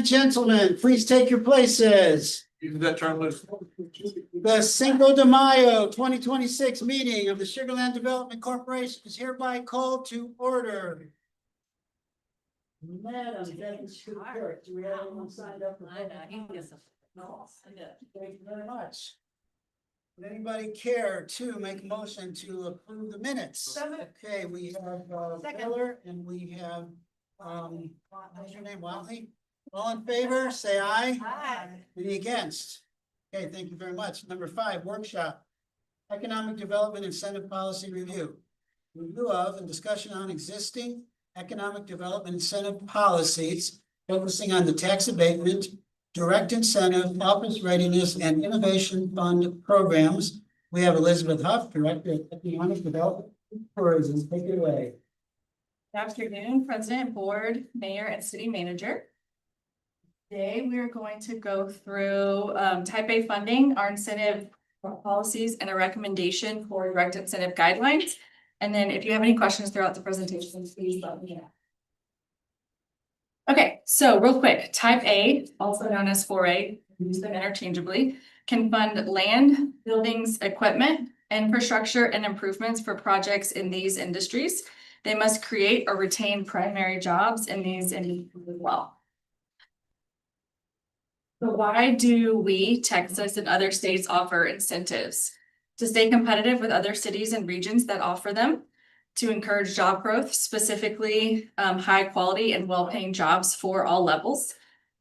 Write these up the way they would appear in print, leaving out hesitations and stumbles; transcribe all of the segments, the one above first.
and gentlemen, please take your places. That term was. The Cinco de Mayo 2026 meeting of the Sugarland Development Corporation is hereby called to order. Madam Deputy Clerk, do we have anyone signed up for? No. Thank you very much. Would anybody care to make a motion to approve the minutes? Okay, we have Taylor and we have what's your name, Watley? All in favor, say aye. Aye. Any against? Okay, thank you very much. Number 5, workshop. Economic Development Incentive Policy Review. Review of and discussion on existing economic development incentive policies, focusing on the tax abatement, direct incentive, office readiness, and innovation fund programs. We have Elizabeth Huff, Director of Economic Development and Tourism. Take it away. Good afternoon, President, Board, Mayor, and City Manager. Today, we are going to go through Type A funding, our incentive policies, and a recommendation for direct incentive guidelines. And then if you have any questions throughout the presentation, please let me know. Okay, so real quick, Type A, also known as 4A, use them interchangeably, can fund land, buildings, equipment, infrastructure, and improvements for projects in these industries. They must create or retain primary jobs in these industries as well. So why do we, Texas and other states, offer incentives? To stay competitive with other cities and regions that offer them, to encourage job growth, specifically high quality and well-paying jobs for all levels,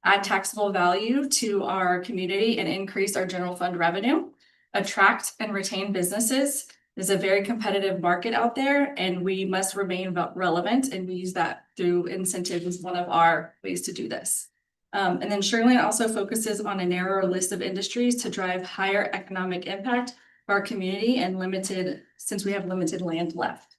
add taxable value to our community and increase our general fund revenue, attract and retain businesses. There's a very competitive market out there and we must remain relevant, and we use that through incentives as one of our ways to do this. And then Sugarland also focuses on a narrower list of industries to drive higher economic impact for our community and since we have limited land left.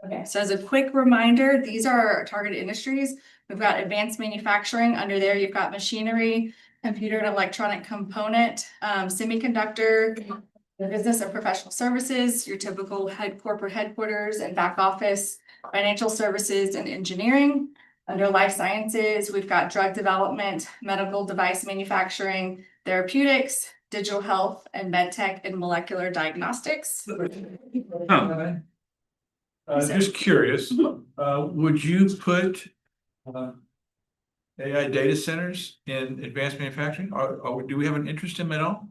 Okay, so as a quick reminder, these are our target industries. We've got advanced manufacturing under there. You've got machinery, computer and electronic component, semiconductor, the business and professional services, your typical corporate headquarters and back office, financial services and engineering. Under life sciences, we've got drug development, medical device manufacturing, therapeutics, digital health, and med tech and molecular diagnostics. Just curious, would you put AI data centers in advanced manufacturing, or do we have an interest in them at all?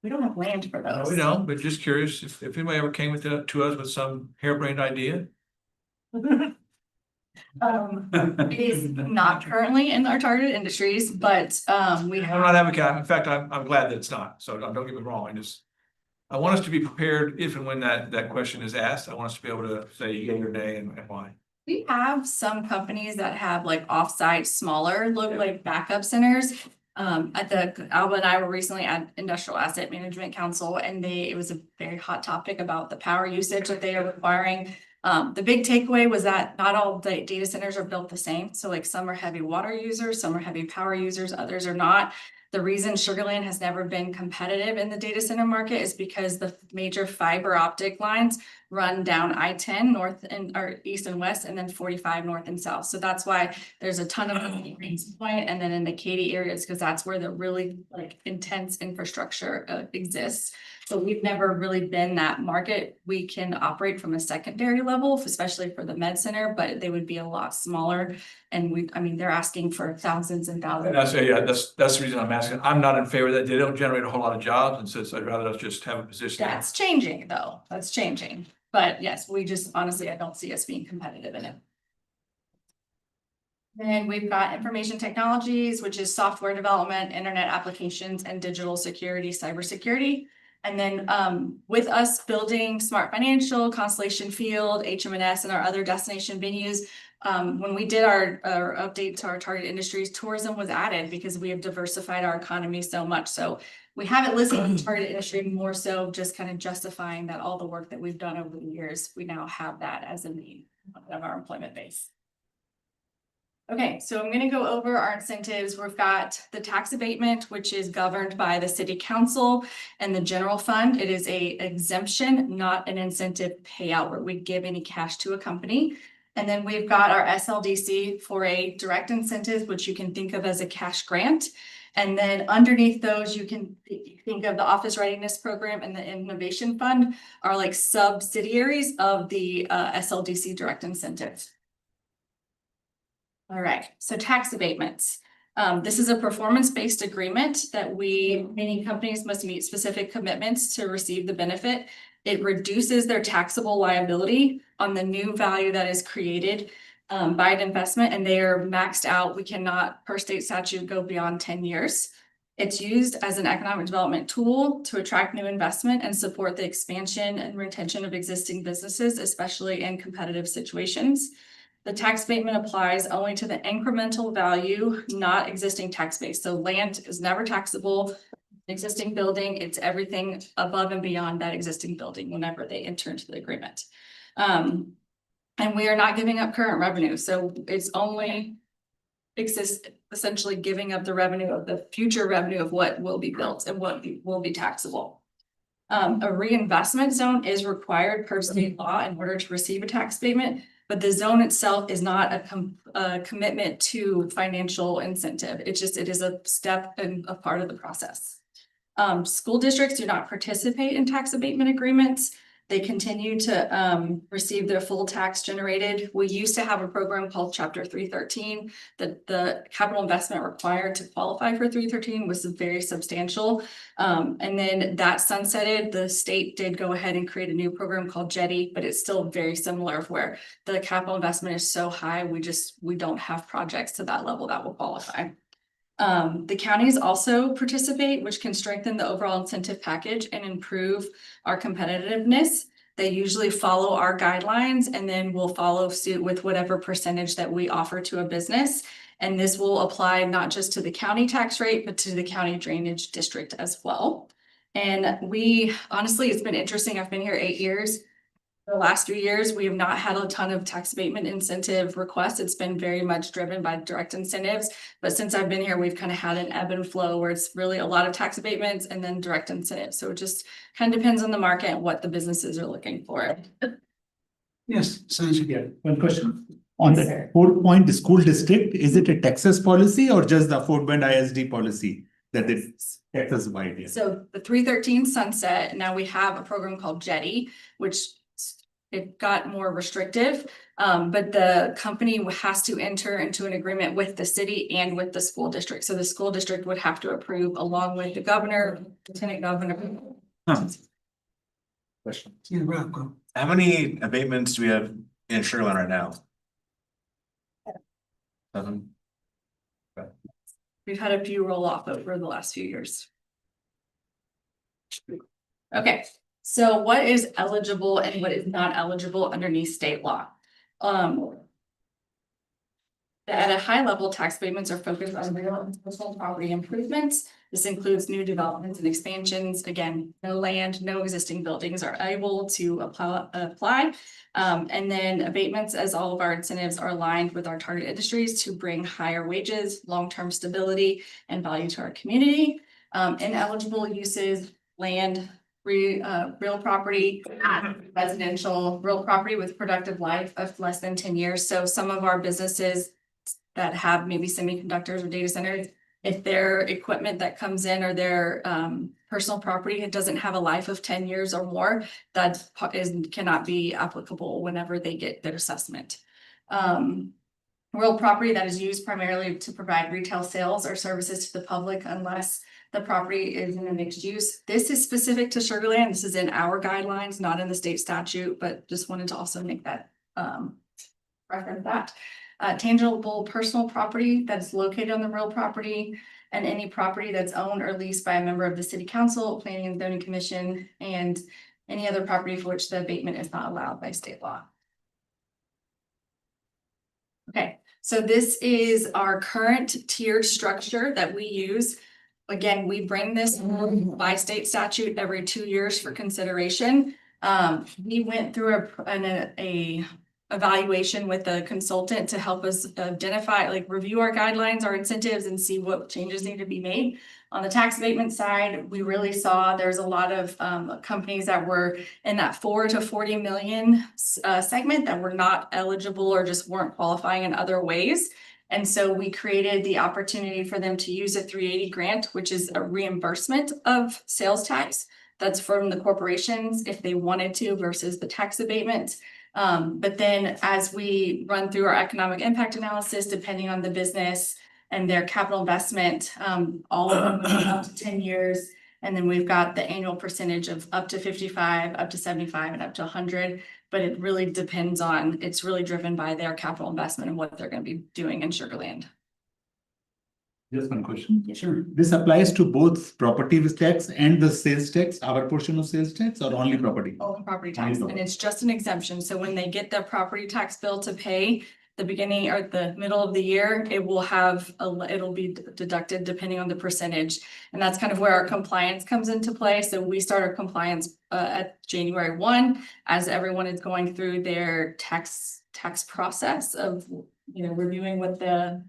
We don't have land for those. No, we don't, but just curious if anybody ever came to us with some harebrained idea. It is not currently in our targeted industries, but we have. I'm not advocating. In fact, I'm glad that it's not. So don't get me wrong. I want us to be prepared if and when that question is asked. I want us to be able to say yay or nay and why. We have some companies that have like offsite, smaller, like backup centers. Alba and I were recently at Industrial Asset Management Council, and it was a very hot topic about the power usage that they are requiring. The big takeaway was that not all the data centers are built the same. So like some are heavy water users, some are heavy power users, others are not. The reason Sugarland has never been competitive in the data center market is because the major fiber optic lines run down I-10 north or east and west, and then 45 north and south. So that's why there's a ton of Greens Point and then in the Katy areas, because that's where the really like intense infrastructure exists. So we've never really been that market. We can operate from a secondary level, especially for the med center, but they would be a lot smaller. And they're asking for thousands and thousands. That's the reason I'm asking. I'm not in favor of that. They don't generate a whole lot of jobs, and so I'd rather us just have a position. That's changing though. That's changing. But yes, we just honestly, I don't see us being competitive in it. Then we've got information technologies, which is software development, internet applications, and digital security, cybersecurity. And then with us building Smart Financial, Constellation Field, HM&S, and our other destination venues, when we did our update to our target industries, tourism was added because we have diversified our economy so much. So we have it listed in target industry more so just kind of justifying that all the work that we've done over the years, we now have that as a main of our employment base. Okay, so I'm going to go over our incentives. We've got the tax abatement, which is governed by the city council and the general fund. It is a exemption, not an incentive payout where we give any cash to a company. And then we've got our SLDC for a direct incentive, which you can think of as a cash grant. And then underneath those, you can think of the Office Readiness Program and the Innovation Fund are like subsidiaries of the SLDC direct incentive. All right, so tax abatements. This is a performance-based agreement that many companies must meet specific commitments to receive the benefit. It reduces their taxable liability on the new value that is created by an investment, and they are maxed out. We cannot, per state statute, go beyond 10 years. It's used as an economic development tool to attract new investment and support the expansion and retention of existing businesses, especially in competitive situations. The tax abatement applies only to the incremental value, not existing tax base. So land is never taxable. Existing building, it's everything above and beyond that existing building whenever they enter into the agreement. And we are not giving up current revenue, so it's only essentially giving up the revenue of the future revenue of what will be built and what will be taxable. A reinvestment zone is required per state law in order to receive a tax abatement, but the zone itself is not a commitment to financial incentive. It is a step and a part of the process. School districts do not participate in tax abatement agreements. They continue to receive their full tax generated. We used to have a program called Chapter 313 that the capital investment required to qualify for 313 was very substantial. And then that sunsetted. The state did go ahead and create a new program called Jetty, but it's still very similar where the capital investment is so high, we don't have projects to that level that will qualify. The counties also participate, which can strengthen the overall incentive package and improve our competitiveness. They usually follow our guidelines and then we'll follow suit with whatever percentage that we offer to a business. And this will apply not just to the county tax rate, but to the county drainage district as well. And honestly, it's been interesting. I've been here 8 years. The last 3 years, we have not had a ton of tax abatement incentive requests. It's been very much driven by direct incentives. But since I've been here, we've kind of had an ebb and flow where it's really a lot of tax abatements and then direct incentives. So it just kind of depends on the market and what the businesses are looking for. Yes, Sanjay. Yeah, one question. On the Fort Point School District, is it a Texas policy or just the Fort Bend ISD policy that is Texas wide? Yeah. So the 313 sunset, now we have a program called Jetty, which it got more restrictive, but the company has to enter into an agreement with the city and with the school district. So the school district would have to approve along with the governor, lieutenant governor. Question. Yeah, Rob, go. How many abatements do we have in Sugar Land right now? 7. We've had a few roll off over the last few years. Okay, so what is eligible and what is not eligible underneath state law? At a high level, tax abatements are focused on real and personal property improvements. This includes new developments and expansions. Again, no land, no existing buildings are able to apply. And then abatements, as all of our incentives are aligned with our target industries to bring higher wages, long-term stability, and value to our community. Ineligible uses, land, real property, residential, real property with productive life of less than 10 years. So some of our businesses that have maybe semiconductors or data centers, if their equipment that comes in or their personal property, it doesn't have a life of 10 years or more, that cannot be applicable whenever they get their assessment. Real property that is used primarily to provide retail sales or services to the public unless the property is in a mixed use. This is specific to Sugar Land. This is in our guidelines, not in the state statute, but just wanted to also make that reference that. Tangible personal property that's located on the real property and any property that's owned or leased by a member of the city council, planning and zoning commission, and any other property for which the abatement is not allowed by state law. Okay, so this is our current tiered structure that we use. Again, we bring this by state statute every 2 years for consideration. We went through a evaluation with a consultant to help us identify, like review our guidelines, our incentives, and see what changes need to be made. On the tax abatement side, we really saw there's a lot of companies that were in that 4 to 40 million segment that were not eligible or just weren't qualifying in other ways. And so we created the opportunity for them to use a 380 grant, which is a reimbursement of sales tax. That's from the corporations if they wanted to versus the tax abatement. But then as we run through our economic impact analysis, depending on the business and their capital investment, all of them would be up to 10 years. And then we've got the annual percentage of up to 55, up to 75, and up to 100. But it really depends on, it's really driven by their capital investment and what they're going to be doing in Sugar Land. Just one question. Sure. This applies to both property tax and the sales tax, our portion of sales tax, or only property? Only property Only tax, property. and it's just an exemption. So when they get their property tax bill to pay the beginning or the middle of the year, it will have it'll be deducted depending on the percentage. And that's kind of where our compliance comes into play. So we start our compliance at January 1 as everyone is going through their tax process of, you know, reviewing what the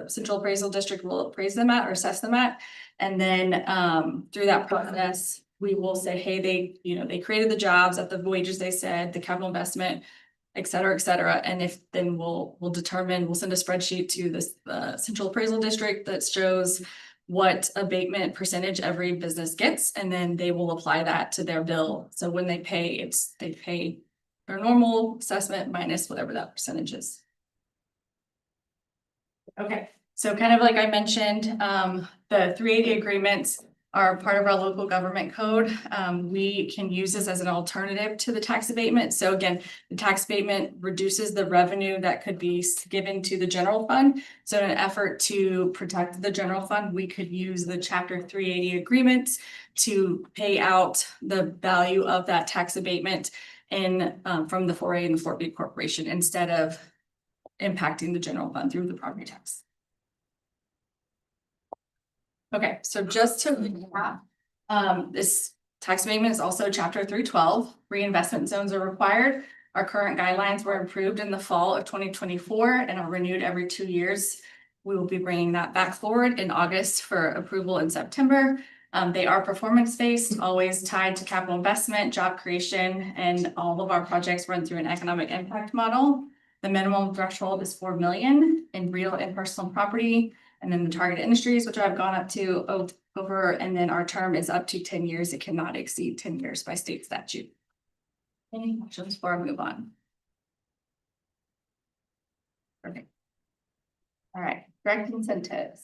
central appraisal district will appraise them at or assess them at. And then through that process, we will say, hey, they created the jobs at the wages they said, the capital investment, et cetera, et cetera. And if then we'll send a spreadsheet to this central appraisal district that shows what abatement percentage every business gets, and then they will apply that to their bill. So when they pay, they pay their normal assessment minus whatever that percentage is. Okay, so kind of like I mentioned, the 380 agreements are part of our local government code. We can use this as an alternative to the tax abatement. So again, the tax abatement reduces the revenue that could be given to the general fund. So in an effort to protect the general fund, we could use the Chapter 380 agreements to pay out the value of that tax abatement from the 4A and the 4B corporation instead of impacting the general fund through the property tax. Okay, so just to recap, this tax abatement is also Chapter 312. Reinvestment zones are required. Our current guidelines were approved in the fall of 2024 and are renewed every 2 years. We will be bringing that back forward in August for approval in September. They are performance-based, always tied to capital investment, job creation, and all of our projects run through an economic impact model. The minimum threshold is 4 million in real and personal property. And then the target industries, which I've gone up to over, and then our term is up to 10 years. It cannot exceed 10 years by state statute. Any questions before I move on? Perfect. All right, direct incentives.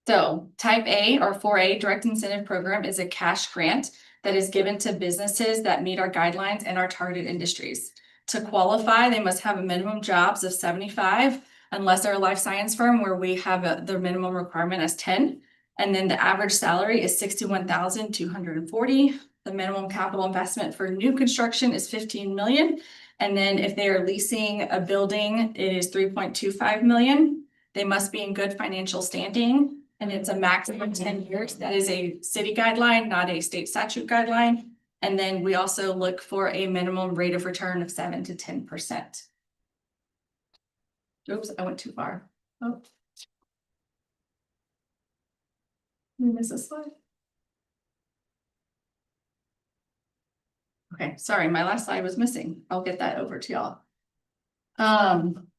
So type A or 4A direct incentive program is a cash grant that is given to businesses that meet our guidelines and our targeted industries. To qualify, they must have a minimum jobs of 75, unless they're a life science firm where we have their minimum requirement as 10. And then the average salary is $61,240. The minimum capital investment for new construction is 15 million. And then if they are leasing a building, it is 3.25 million. They must be in good financial standing, and it's a maximum of 10 years. That is a city guideline, not a state statute guideline. And then we also look for a minimum rate of return of 7 to 10%. Oops, I went too far. Oh. Did I miss a slide? Okay, sorry, my last slide was missing. I'll get that over to y'all.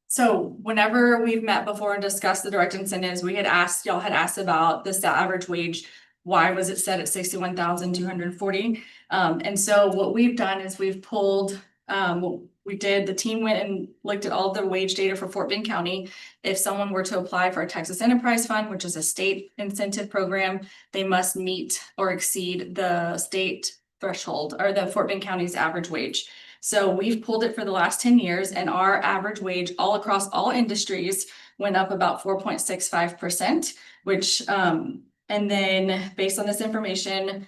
So whenever we've met before and discussed the direct incentives, y'all had asked about the average wage. Why was it set at 61,240? And so what we've done is we've pulled, the team went and looked at all the wage data for Fort Bend County. If someone were to apply for a Texas Enterprise Fund, which is a state incentive program, they must meet or exceed the state threshold or the Fort Bend County's average wage. So we've pulled it for the last 10 years, and our average wage all across all industries went up about 4.65%, which, and then based on this information,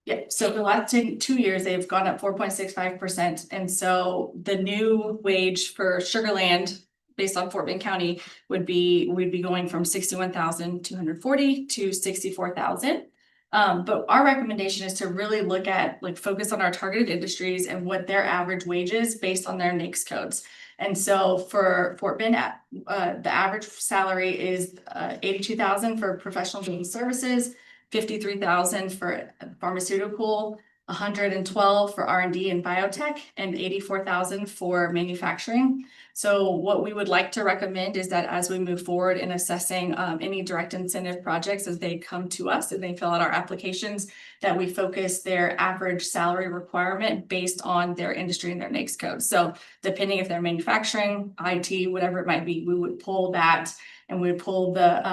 yeah, so for the last 2 years, they've gone up 4.65%. And so the new wage for Sugar Land, based on Fort Bend County, we'd be going from 61,240 to 64,000. But our recommendation is to really look at, like, focus on our targeted industries and what their average wage is based on their NAICS codes. And so for Fort Bend, the average salary is 82,000 for professional business services, 53,000 for pharmaceutical, 112 for R&D and biotech, and 84,000 for manufacturing. So what we would like to recommend is that as we move forward in assessing any direct incentive projects as they come to us and they fill out our applications, that we focus their average salary requirement based on their industry and their NAICS code. So depending if they're manufacturing, IT, whatever it might be, we would pull that, and we pull the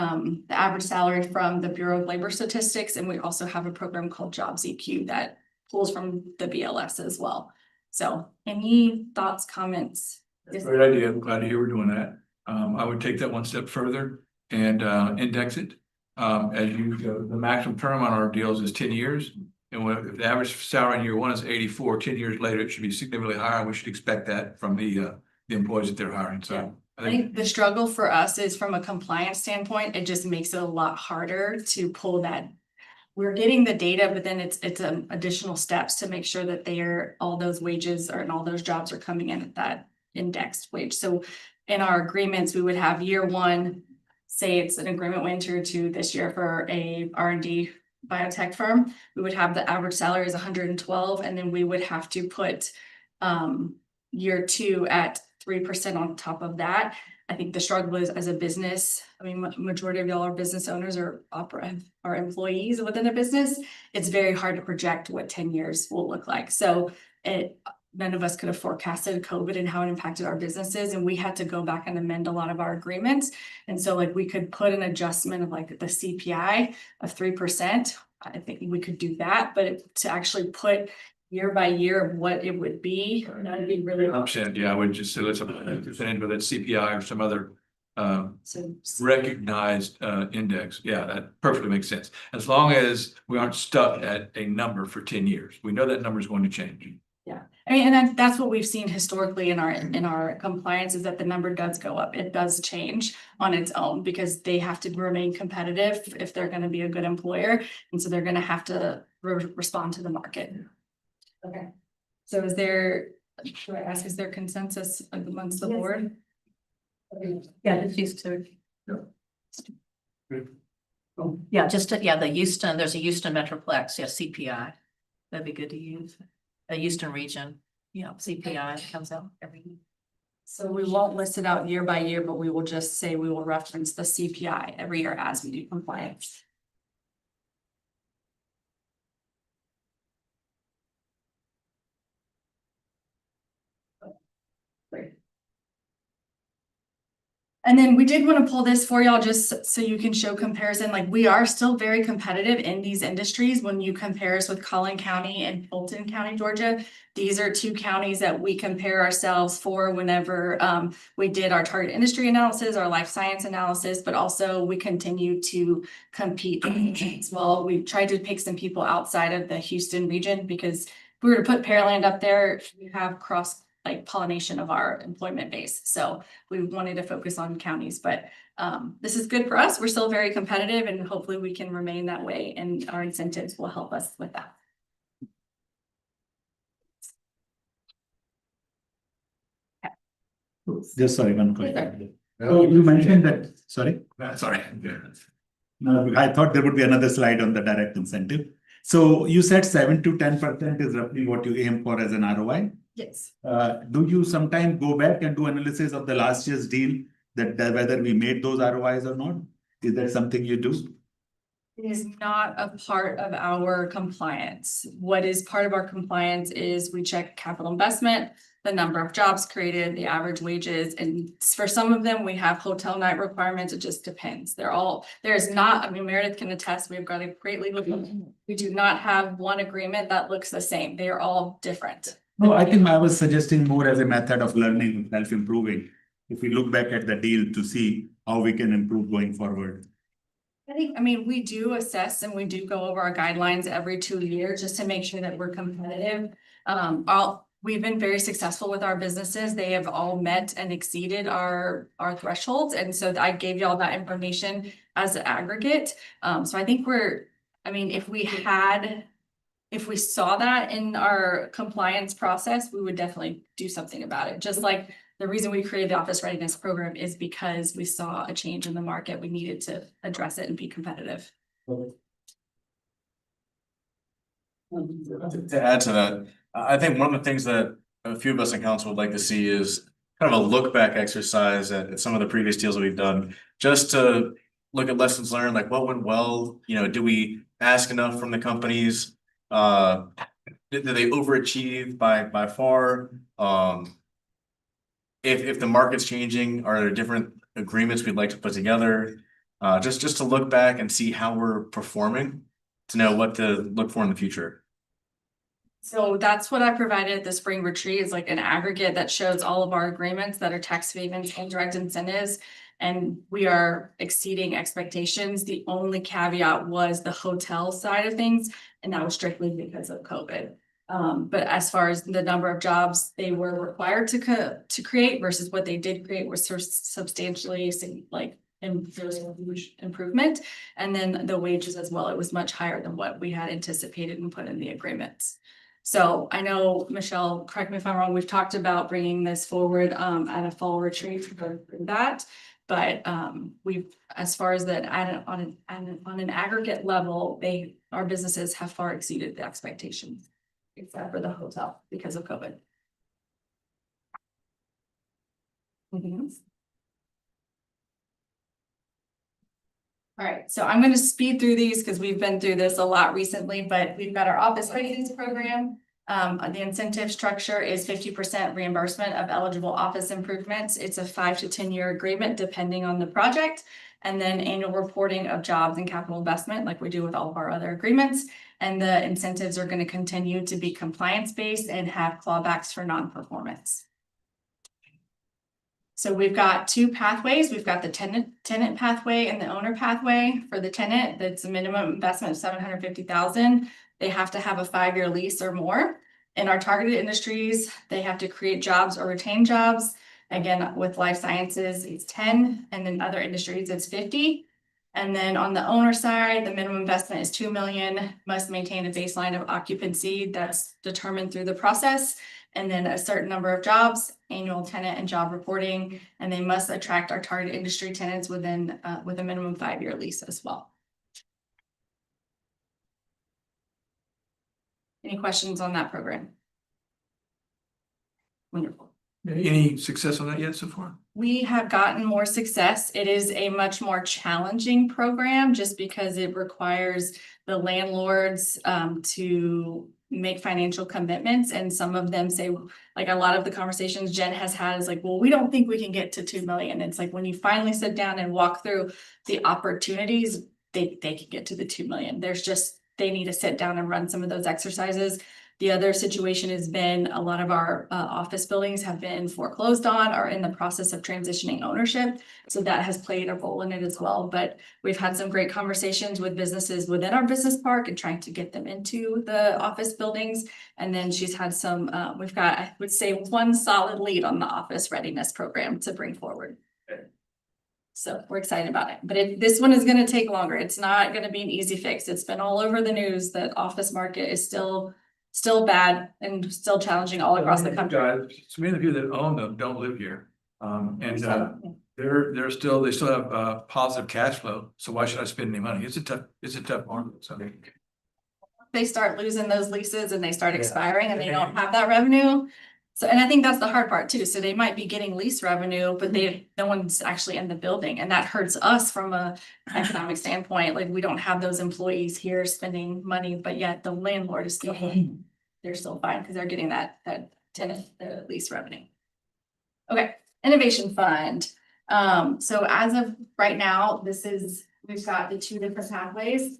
average salary from the Bureau of Labor Statistics. And we also have a program called Jobs EQ that pulls from the BLS as well. So any thoughts, comments? Great idea. I'm glad to hear we're doing that. I would take that one step further and index it. As you go, the maximum term on our deals is 10 years. And if the average salary in year one is 84, 10 years later, it should be significantly higher. We should expect that from the employees that they're hiring. So I think the struggle for us is from a compliance standpoint, it just makes it a lot harder to pull that. We're getting the data, but then it's additional steps to make sure that all those wages and all those jobs are coming in at that indexed wage. So in our agreements, we would have year one, say it's an agreement we entered to this year for a R&D biotech firm, we would have the average salary is 112, and then we would have to put year two at 3% on top of that. I think the struggle is as a business, I mean, majority of y'all are business owners or are employees within a business. It's very hard to project what 10 years will look like. So none of us could have forecasted COVID and how it impacted our businesses. And we had to go back and amend a lot of our agreements. And so like we could put an adjustment of like the CPI of 3%. I think we could do that, but to actually put year by year of what it would be, that'd be really. Yeah, I would just say let's percentage, whether it's CPI or some other So recognized index. Yeah, that perfectly makes sense. As long as we aren't stuck at a number for 10 years. We know that number is going to change. yeah, I mean, and that's what we've seen historically in our compliance is that the number does go up. It does change on its own because they have to remain competitive if they're going to be a good employer. And so they're going to have to respond to the market. Okay. So is there consensus amongst the board? Yeah, it's used to. Yeah, the Houston, there's a Houston Metroplex, yeah, CPI. That'd be good to use. A Houston region, yeah, CPI comes out every year. So we won't list it out year by year, but we will just say we will reference the CPI every year as we do compliance. Great. And then we did want to pull this for y'all just so you can show comparison. Like we are still very competitive in these industries when you compare us with Collin County and Fulton County, Georgia. These are two counties that we compare ourselves for whenever we did our target industry analysis, our life science analysis, but also we continue to compete as well. We've tried to pick some people outside of the Houston region because if we were to put Pearland up there, we have cross pollination of our employment base. So we wanted to focus on counties, but this is good for us. We're still very competitive and hopefully we can remain that way and our incentives will help us with that. Just sorry, one question. So you mentioned that, sorry? Sorry. No, I thought there would be another slide on the direct incentive. So you said 7 to 10% is roughly what you aim for as an ROI. Yes. Do you sometimes go back and do analysis of the last year's deal that whether we made those ROIs or not? Is that something you do? It is not a part of our compliance. What is part of our compliance is we check capital investment, the number of jobs created, the average wages, and for some of them, we have hotel night requirements. It just depends. Meredith can attest, we've got a great legal. We do not have one agreement that looks the same. They are all different. No, I think I was suggesting more as a method of learning, self-improving. If we look back at the deal to see how we can improve going forward. We do assess and we do go over our guidelines every 2 years just to make sure that we're competitive. We've been very successful with our businesses. They have all met and exceeded our thresholds. And so I gave you all that information as an aggregate. So I think I mean, if we saw that in our compliance process, we would definitely do something about it. Just like the reason we created the office readiness program is because we saw a change in the market. We needed to address it and be competitive. To add to that, I think one of the things that a few of us in council would like to see is kind of a look back exercise at some of the previous deals that we've done, just to look at lessons learned, like what went well, do we ask enough from the companies? Did they overachieve by far? If the market's changing, are there different agreements we'd like to put together? Just to look back and see how we're performing, to know what to look for in the future. So that's what I provided at the spring retreat, is like an aggregate that shows all of our agreements that are tax havens and direct incentives. And we are exceeding expectations. The only caveat was the hotel side of things, and that was strictly because of COVID. But as far as the number of jobs they were required to create versus what they did create was substantially improvement. And then the wages as well, it was much higher than what we had anticipated and put in the agreements. So I know, Michelle, correct me if I'm wrong, we've talked about bringing this forward at a fall retreat to go through that. But we've, as far as that on an aggregate level, our businesses have far exceeded the expectations, except for the hotel because of COVID. Anything else? All right, so I'm going to speed through these because we've been through this a lot recently, but we've got our office readiness program. The incentive structure is 50% reimbursement of eligible office improvements. It's a 5 to 10 year agreement depending on the project, and then annual reporting of jobs and capital investment like we do with all of our other agreements. And the incentives are going to continue to be compliance based and have clawbacks for non-performance. So we've got two pathways. We've got the tenant pathway and the owner pathway. For the tenant, that's a minimum investment of $750,000. They have to have a 5-year lease or more. In our targeted industries, they have to create jobs or retain jobs. Again, with life sciences, it's 10, and then other industries, it's 50. And then on the owner side, the minimum investment is $2 million, must maintain a baseline of occupancy that's determined through the process. And then a certain number of jobs, annual tenant and job reporting, and they must attract our target industry tenants with a minimum 5-year lease as well. Any questions on that program? Wonderful. Any success on that yet so far? We have gotten more success. It is a much more challenging program just because it requires the landlords to make financial commitments, and some of them say, like a lot of the conversations Jen has had is like, well, we don't think we can get to 2 million. It's like when you finally sit down and walk through the opportunities, they can get to the 2 million. They need to sit down and run some of those exercises. The other situation has been a lot of our office buildings have been foreclosed on or in the process of transitioning ownership. So that has played a role in it as well. But we've had some great conversations with businesses within our business park and trying to get them into the office buildings. And then she's had some, we've got, I would say, one solid lead on the office readiness program to bring forward. So we're excited about it, but this one is going to take longer. It's not going to be an easy fix. It's been all over the news that office market is still bad and still challenging all across the country. So many of you that own them don't live here. They still have positive cash flow. So why should I spend any money? It's a tough market. So They start losing those leases and they start expiring and they don't have that revenue. So, and I think that's the hard part too. So they might be getting lease revenue, but no one's actually in the building, and that hurts us from a economic standpoint. Like we don't have those employees here spending money, but yet the landlord is still fine. They're still fine because they're getting that tenant lease revenue. Okay, innovation fund. So as of right now, we've got the 2 different pathways.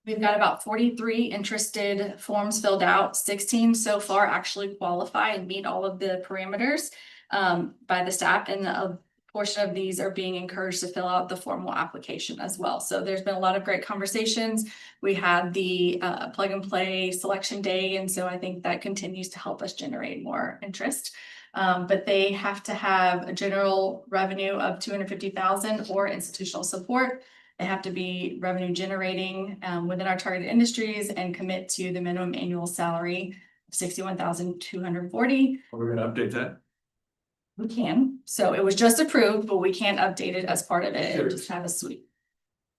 We've got about 43 interested forms filled out. 16 so far actually qualify and meet all of the parameters by the staff, and a portion of these are being encouraged to fill out the formal application as well. So there's been a lot of great conversations. We had the plug and play selection day, and so I think that continues to help us generate more interest. But they have to have a general revenue of $250,000 or institutional support. They have to be revenue generating within our targeted industries and commit to the minimum annual salary of $61,240. We're gonna update that. We can, so it was just approved, but we can't update it as part of it, and just have a sweep.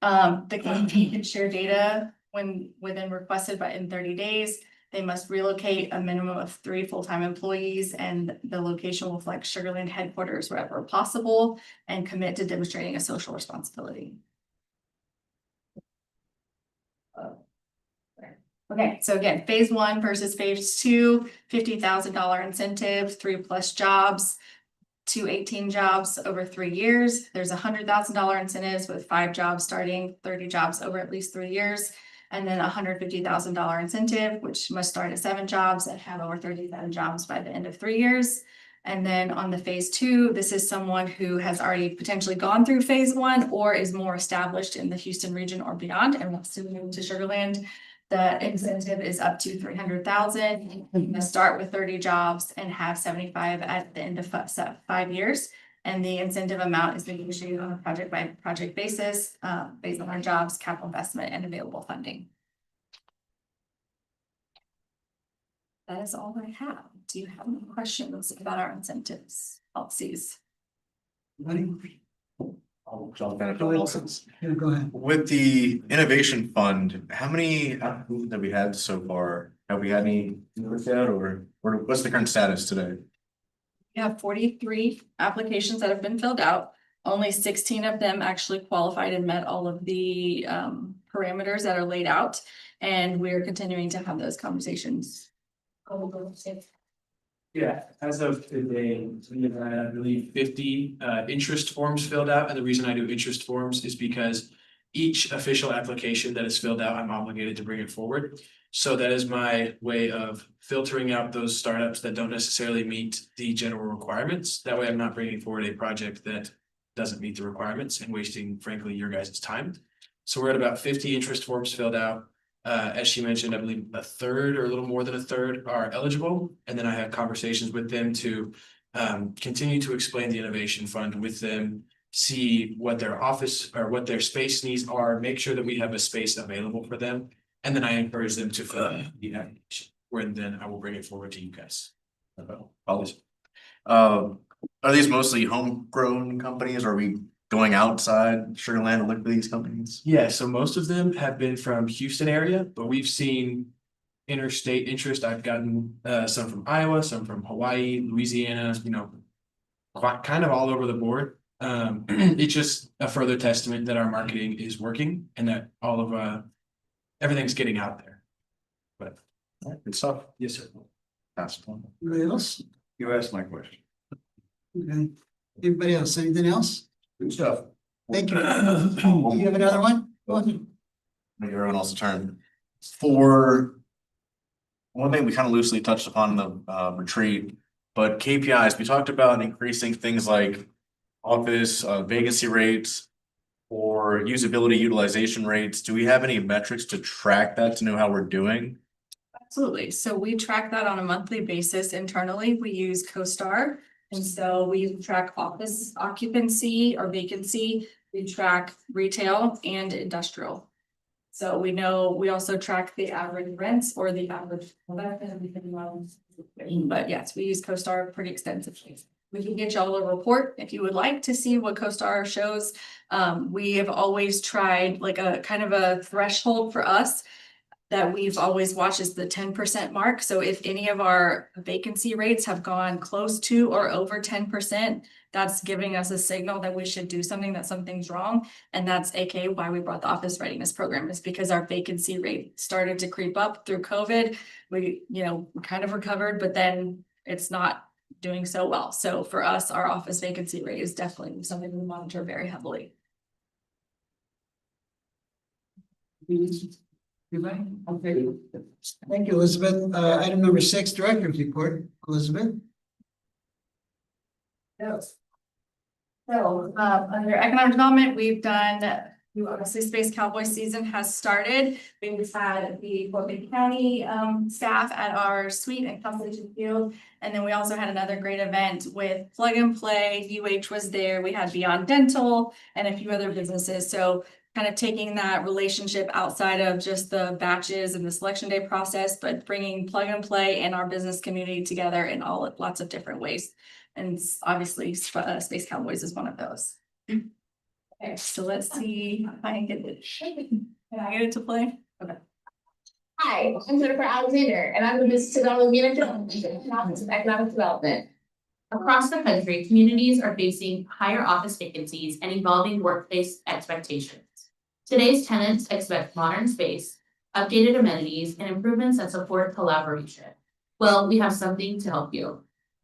The company can share data within requested in 30 days. They must relocate a minimum of 3 full-time employees, and the location will reflect Sugarland headquarters wherever possible, and commit to demonstrating a social responsibility. Okay, so again, phase 1 versus phase 2, $50,000 incentive, 3+ jobs to 18 jobs over 3 years. There's $100,000 incentives with 5 jobs starting, 30 jobs over at least 3 years. And then $150,000 incentive, which must start at 7 jobs and have over 37 jobs by the end of 3 years. And then on the phase 2, this is someone who has already potentially gone through phase 1 or is more established in the Houston region or beyond and wants to move to Sugarland. The incentive is up to $300,000. You must start with 30 jobs and have 75 at the end of 5 years. And the incentive amount is negotiated on a project by project basis, based on our jobs, capital investment, and available funding. That is all I have. Do you have any questions about our incentives policies? Anybody? I'll jump in if Go no one ahead. else is. Yeah, go ahead. With the innovation fund, how many applications have we had so far? Have we had any looked at, or what's the current status today? We have 43 applications that have been filled out. Only 16 of them actually qualified and met all of the parameters that are laid out. And we're continuing to have those conversations. Yeah, as of today, we have, I believe, 50 interest forms filled out, and the reason I do interest forms is because each official application that is filled out, I'm obligated to bring it forward. So that is my way of filtering out those startups that don't necessarily meet the general requirements. That way I'm not bringing forward a project that doesn't meet the requirements and wasting, frankly, your guys' time. So we're at about 50 interest forms filled out. As she mentioned, I believe a third or a little more than a third are eligible. And then I have conversations with them to continue to explain the innovation fund with them, see what their office or what their space needs are, make sure that we have a space available for them. And then I encourage them to fill out the application, where then I will bring it forward to you guys. Are these mostly homegrown companies? Are we going outside Sugarland to look for these companies? Yeah, so most of them have been from Houston area, but we've seen interstate interest. I've gotten some from Iowa, some from Hawaii, Louisiana, kind of all over the board. It's just a further testament that our marketing is working and that all of everything's getting out there. But Good stuff. yes, sir. Pass it on. Anybody else? You asked my question. Okay. Anybody else? Anything else? Good stuff. Thank you. You have another one? Go ahead. Maybe everyone else's turn. For one thing we kind of loosely touched upon in the retreat, but KPIs, we talked about increasing things like office vacancy rates or usability utilization rates. Do we have any metrics to track that to know how we're doing? Absolutely. So we track that on a monthly basis internally. We use CoStar. And so we track office occupancy or vacancy. We track retail and industrial. So we also track the average rents or the average. But yes, we use CoStar pretty extensively. We can get y'all a report if you would like to see what CoStar shows. We have always tried like a kind of a threshold for us that we've always watched is the 10% mark. So if any of our vacancy rates have gone close to or over 10%, that's giving us a signal that we should do something, that something's wrong. And that's aka why we brought the office readiness program, is because our vacancy rate started to creep up through COVID. We, kind of recovered, but then it's not doing so well. So for us, our office vacancy rate is definitely something we monitor very heavily. Anybody? Okay. Thank you, Elizabeth. Item number 6, Director's Report. Elizabeth? So under economic development, we've done Obviously, Space Cowboy season has started. We've had the Fort Bend County staff at our suite at Constellation Field. And then we also had another great event with Plug and Play. UH was there. We had Beyond Dental and a few other businesses. So kind of taking that relationship outside of just the batches and the selection day process, but bringing Plug and Play and our business community together in lots of different ways. And obviously, Space Cowboys is one of those. Okay, so let's see if I can get it. Can I get it to play? Okay. Hi, I'm Jennifer Alexander, and I'm the Business Development Manager in the Office of Economic Development. Across the country, communities are facing higher office vacancies and evolving workplace expectations. Today's tenants expect modern space, updated amenities, and improvements that support collaboration. Well, we have something to help you.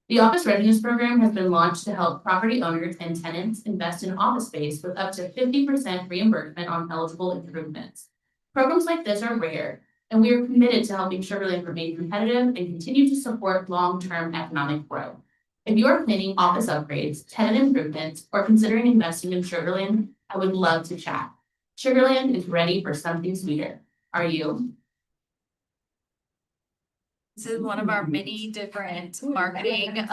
The Office Readiness Program has been launched to help property owners and tenants invest in office space with up to 50% reimbursement on eligible improvements. Programs like this are rare, and we are committed to helping Sugar Land remain competitive and continue to support long-term economic growth. If you are planning office upgrades, tenant improvements, or considering investing in Sugar Land, I would love to chat. Sugar Land is ready for something sweeter. Are you? This is one of our many different marketing. So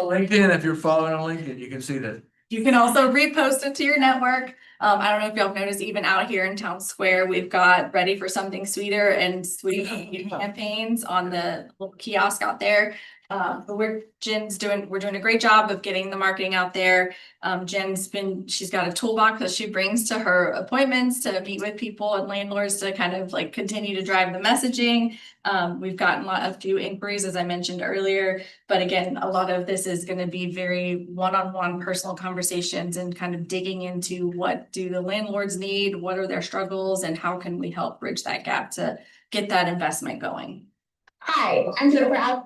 LinkedIn, if you're following on LinkedIn, you can see that. You can also repost it to your network. I don't know if y'all have noticed, even out here in Town Square, we've got Ready for Something Sweeter and Sweet campaigns on the little kiosk out there. But we're doing a great job of getting the marketing out there. She's got a toolbox that she brings to her appointments to meet with people and landlords to kind of like continue to drive the messaging. We've gotten a few inquiries, as I mentioned earlier, but again, a lot of this is going to be very one-on-one personal conversations and kind of digging into what do the landlords need, what are their struggles, and how can we help bridge that gap to get that investment going. Hi, I'm Jennifer.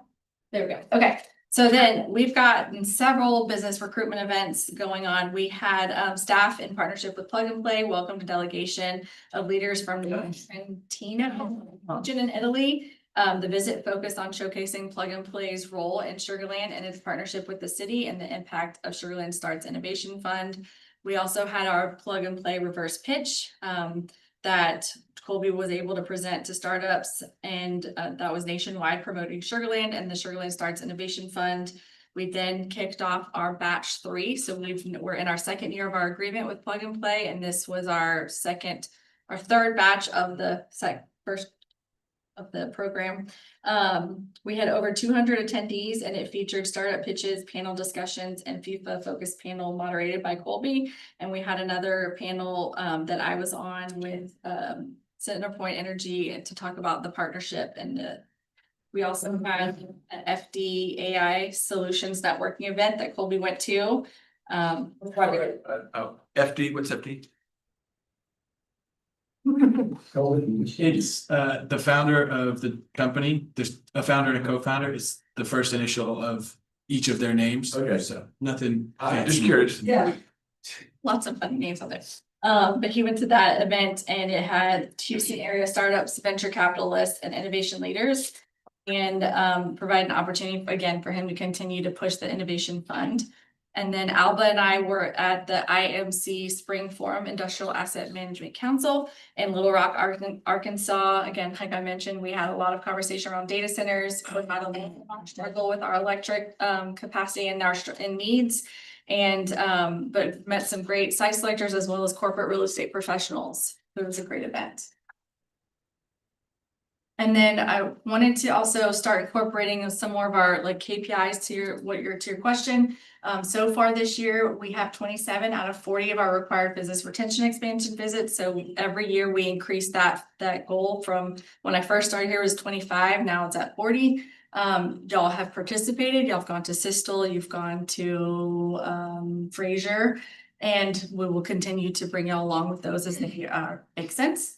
There we go. Okay. So then we've gotten several business recruitment events going on. We had staff in partnership with Plug and Play, welcome to delegation of leaders from Trentino region in Italy. The visit focused on showcasing Plug and Play's role in Sugar Land and its partnership with the city and the impact of Sugar Land Starts Innovation Fund. We also had our Plug and Play reverse pitch that Colby was able to present to startups, and that was nationwide promoting Sugar Land and the Sugar Land Starts Innovation Fund. We then kicked off our batch 3. So we're in our second year of our agreement with Plug and Play, and this was our third batch of the first of the program. We had over 200 attendees, and it featured startup pitches, panel discussions, and FIFA focused panel moderated by Colby. And we had another panel that I was on with Centerpoint Energy to talk about the partnership. And we also had an FD Solutions networking event that Colby went to. FD, what's FD? It's the founder of the company. There's a founder and a co-founder. It's the first initial of each of their names. Okay. So nothing. Just curious. Yeah. Lots of funny names on there. But he went to that event and it had Houston area startups, venture capitalists, and innovation leaders, and provide an opportunity again for him to continue to push the innovation fund. And then Alba and I were at the IMC Spring Forum Industrial Asset Management Council in Little Rock, Arkansas. Again, like I mentioned, we had a lot of conversation around data centers. We had a little struggle with our electric capacity and our needs. And but met some great site selectors as well as corporate real estate professionals. It was a great event. And then I wanted to also start incorporating some more of our like KPIs to your question. So far this year, we have 27 out of 40 of our required business retention expansion visits. So every year we increase that goal. From when I first started here, it was 25. Now it's at 40. Y'all have participated. Y'all have gone to Sistel. You've gone to Fraser, and we will continue to bring y'all along with those as they make sense.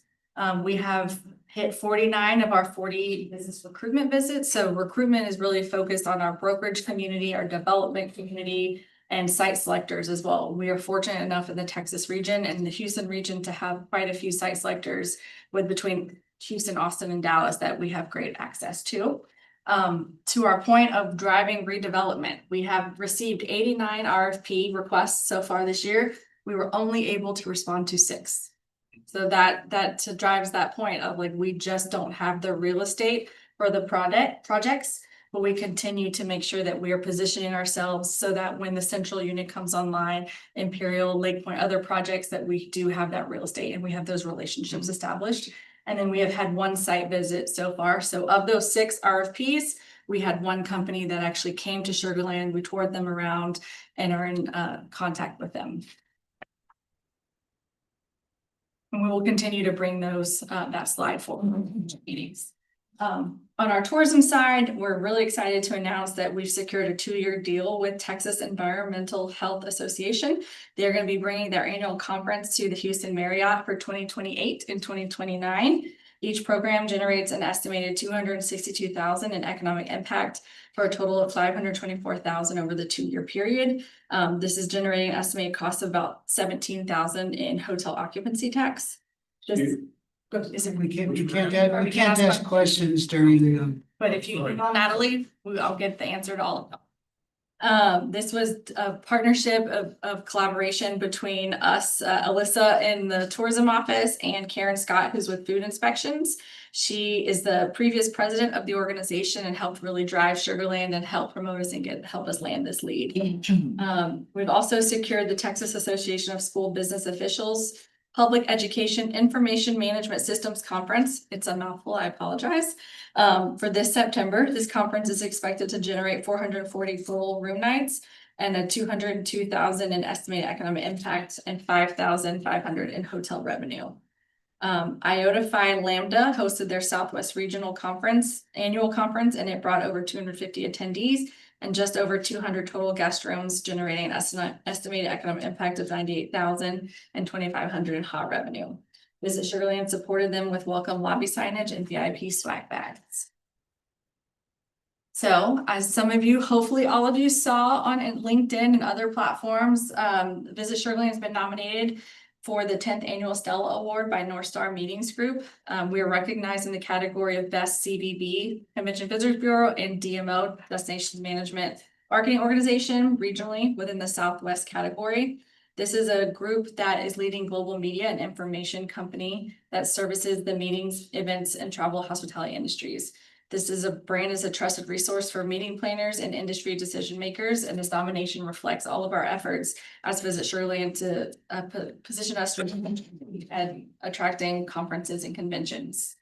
We have hit 49 of our 40 business recruitment visits. So recruitment is really focused on our brokerage community, our development community, and site selectors as well. We are fortunate enough in the Texas region and the Houston region to have quite a few site selectors with between Houston, Austin, and Dallas that we have great access to. To our point of driving redevelopment, we have received 89 RFP requests so far this year. we were only able to respond to 6. So that drives that point of like, we just don't have the real estate for the projects. But we continue to make sure that we are positioning ourselves so that when the central unit comes online, Imperial, Lake Point, other projects, that we do have that real estate and we have those relationships established. And then we have had 1 site visit so far. So of those 6 RFPs, we had 1 company that actually came to Sugar Land. We toured them around and are in contact with them. And we will continue to bring those that slide forward in meetings. On our tourism side, we're really excited to announce that we've secured a 2-year deal with Texas Environmental Health Association. They're going to be bringing their annual conference to the Houston Marriott for 2028 and 2029. Each program generates an estimated $262,000 in economic impact for a total of $524,000 over the 2-year period. This is generating an estimated cost of about $17,000 in hotel occupancy tax. We can't ask questions during the. But if you email Natalie, I'll get the answer to all of them. This was a partnership of collaboration between us, Alyssa in the tourism office, and Karen Scott, who's with Food Inspections. She is the previous president of the organization and helped really drive Sugar Land and help promote us and help us land this lead. We've also secured the Texas Association of School Business Officials Public Education Information Management Systems Conference. It's a mouthful, I apologize. For this September, this conference is expected to generate 440 full room nights and a $202,000 in estimated economic impact and $5,500 in hotel revenue. Iota Phi Lambda hosted their Southwest Regional annual conference, and it brought over 250 attendees and just over 200 total guest rooms, generating an estimated economic impact of $98,000 and $2,500 in hot revenue. Visit Sugar Land supported them with welcome lobby signage and VIP swag bags. So, as some of you, hopefully all of you saw on LinkedIn and other platforms, Visit Sugar Land has been nominated for the 10th Annual Stella Award by North Star Meetings Group. We are recognized in the category of Best CVB, Convention Visitors Bureau, and DMO, Destination Management Marketing Organization, regionally within the Southwest category. This is a group that is leading global media and information company that services the meetings, events, and travel hospitality industries. This is a brand as a trusted resource for meeting planners and industry decision makers, and this nomination reflects all of our efforts as Visit Sugar Land to position us at attracting conferences and conventions.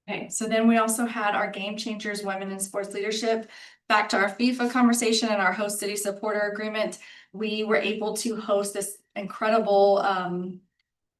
Okay, so then we also had our Game Changers Women in Sports Leadership. Back to our FIFA conversation and our host city supporter agreement, we were able to host this incredible,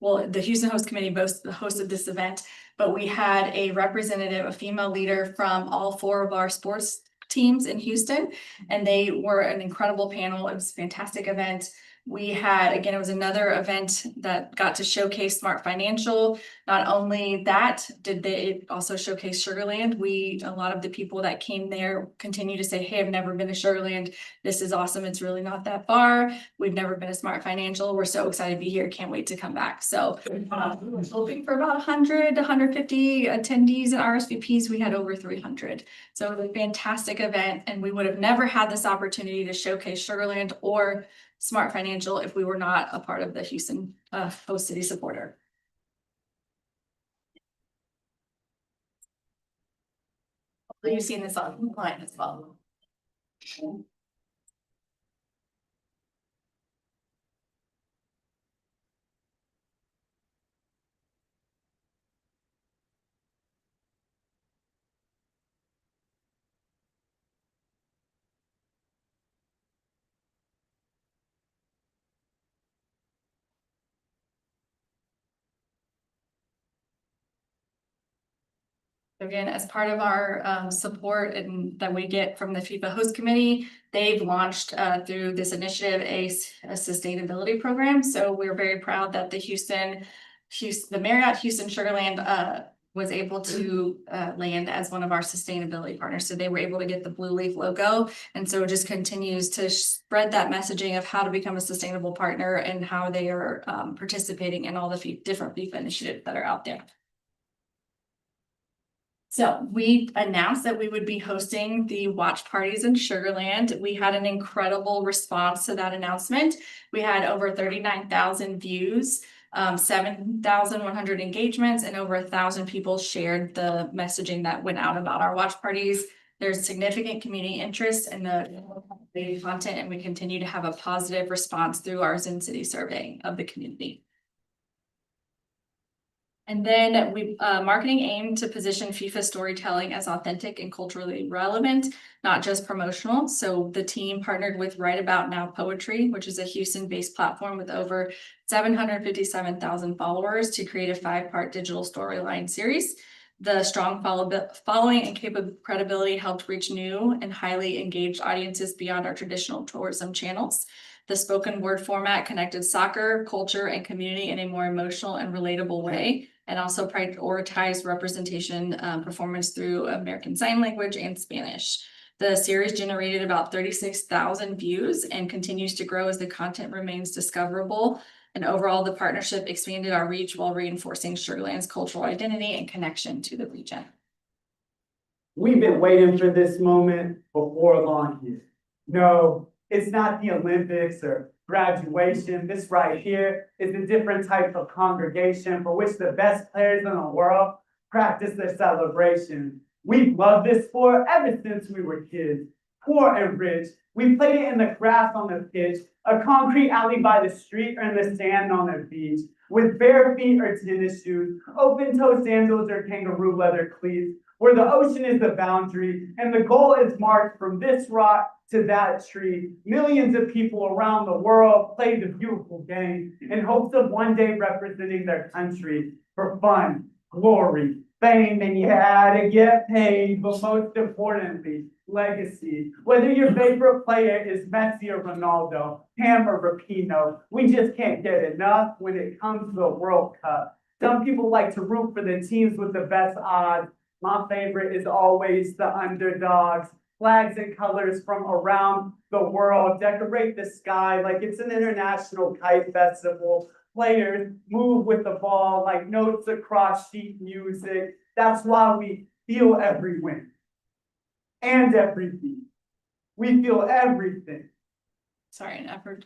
the Houston Host Committee hosted this event, but we had a representative, a female leader from all 4 of our sports teams in Houston, and they were an incredible panel. It was a fantastic event. We had, again, it was another event that got to showcase Smart Financial. Not only that, did they also showcase Sugar Land. A lot of the people that came there continue to say, hey, I've never been to Sugar Land. This is awesome. It's really not that far. We've never been to Smart Financial. We're so excited to be here. Can't wait to come back. So we're hoping for about 100 to 150 attendees and RSVPs. We had over 300. So it was a fantastic event, and we would have never had this opportunity to showcase Sugar Land or Smart Financial if we were not a part of the Houston host city supporter. Hopefully you've seen this online as well. Again, as part of our support and that we get from the FIFA host committee, they've launched through this initiative a sustainability program. So we're very proud that the Marriott Houston Sugar Land was able to land as one of our sustainability partners. So they were able to get the Blue Leaf logo. And so it just continues to spread that messaging of how to become a sustainable partner and how they are participating in all the different FIFA initiatives that are out there. So we announced that we would be hosting the watch parties in Sugar Land. We had an incredible response to that announcement. We had over 39,000 views, 7,100 engagements, and over 1,000 people shared the messaging that went out about our watch parties. There's significant community interest in the content, and we continue to have a positive response through our Zen City survey of the community. And then marketing aimed to position FIFA storytelling as authentic and culturally relevant, not just promotional. So the team partnered with Right About Now Poetry, which is a Houston-based platform with over 757,000 followers, to create a 5-part digital storyline series. The strong following and credibility helped reach new and highly engaged audiences beyond our traditional tourism channels. The spoken word format connected soccer, culture, and community in a more emotional and relatable way, and also prioritized representation performance through American Sign Language and Spanish. The series generated about 36,000 views and continues to grow as the content remains discoverable. And overall, the partnership expanded our reach while reinforcing Sugar Land's cultural identity and connection to the region. We've been waiting for this moment before long here. No, it's not the Olympics or graduation. This right here is a different type of congregation for which the best players in the world practice their celebration. We've loved this sport ever since we were kids, poor and rich. We played it in the grass on the pitch, a concrete alley by the street, or in the sand on the beach, with bare feet or tennis shoes, open-toe sandals or kangaroo leather cleats, where the ocean is the boundary and the goal is marked from this rock to that tree. Millions of people around the world play the beautiful game in hopes of one day representing their country for fun, glory, fame, and you had to get paid, but most importantly, legacy. Whether your favorite player is Messi or Ronaldo, Ham or Rapinoe, we just can't get enough when it comes to the World Cup. Some people like to root for the teams with the best odds. My favorite is always the underdogs. Flags and colors from around the world decorate the sky like it's an international kite festival. Players move with the ball like notes across sheet music. That's why we feel every win and every beat. We feel everything. Sorry, an effort,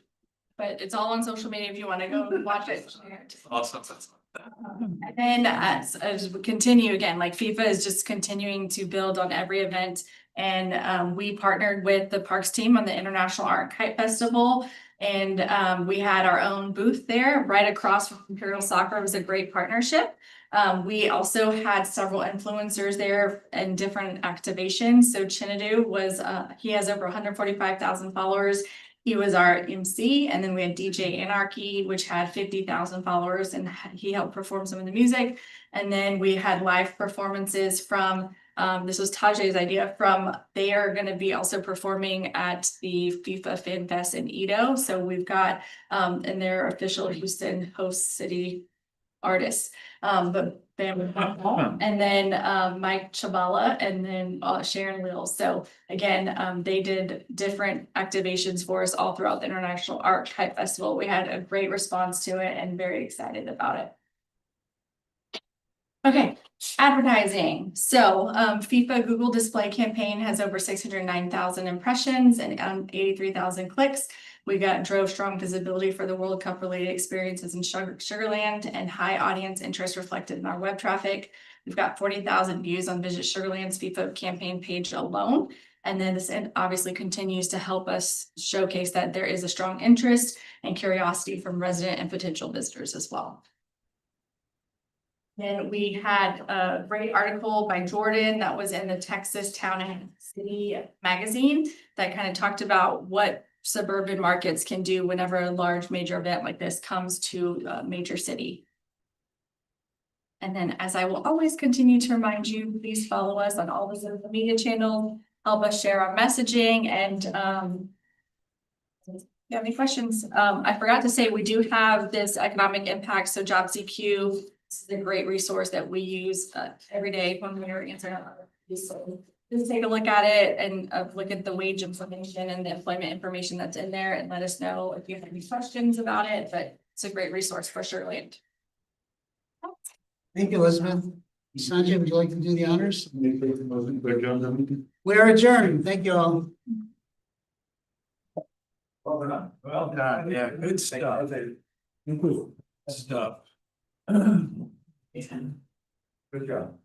but it's all on social media if you want to go watch it. Awesome. And then as we continue again, like FIFA is just continuing to build on every event. And we partnered with the Parks team on the International Art Kite Festival. And we had our own booth there right across from Imperial Soccer. It was a great partnership. We also had several influencers there in different activations. So Chinadu was, he has over 145,000 followers. He was our MC, and then we had DJ Anarchy, which had 50,000 followers, and he helped perform some of the music. And then we had live performances from, this was Tajay's idea, they are going to be also performing at the FIFA Fan Fest in Edo. So we've got, and their official Houston host city artists, and then Mike Chabala, and then Sharon Lil. So again, they did different activations for us all throughout the International Art Kite Festival. We had a great response to it and very excited about it. Okay, advertising. So FIFA Google display campaign has over 609,000 impressions and 83,000 clicks. We drove strong visibility for the World Cup related experiences in Sugar Land and high audience interest reflected in our web traffic. We've got 40,000 views on Visit Sugar Land's FIFA campaign page alone. And then this obviously continues to help us showcase that there is a strong interest and curiosity from resident and potential visitors as well. Then we had a great article by Jordan that was in the Texas Town and City magazine that kind of talked about what suburban markets can do whenever a large major event like this comes to a major city. And then, as I will always continue to remind you, please follow us on all the social media channels, help us share our messaging, and if you have any questions, I forgot to say we do have this economic impact. So JobsEQ, this is a great resource that we use every day when we're answering our questions. So just take a look at it and look at the wage information and the employment information that's in there, and let us know if you have any questions about it. But it's a great resource for Sugar Land. Thank you, Elizabeth. Sanjay, would you like to do the honors? We are adjourned. Thank you all. Well done. Yeah, good stuff. Stuff. Good job.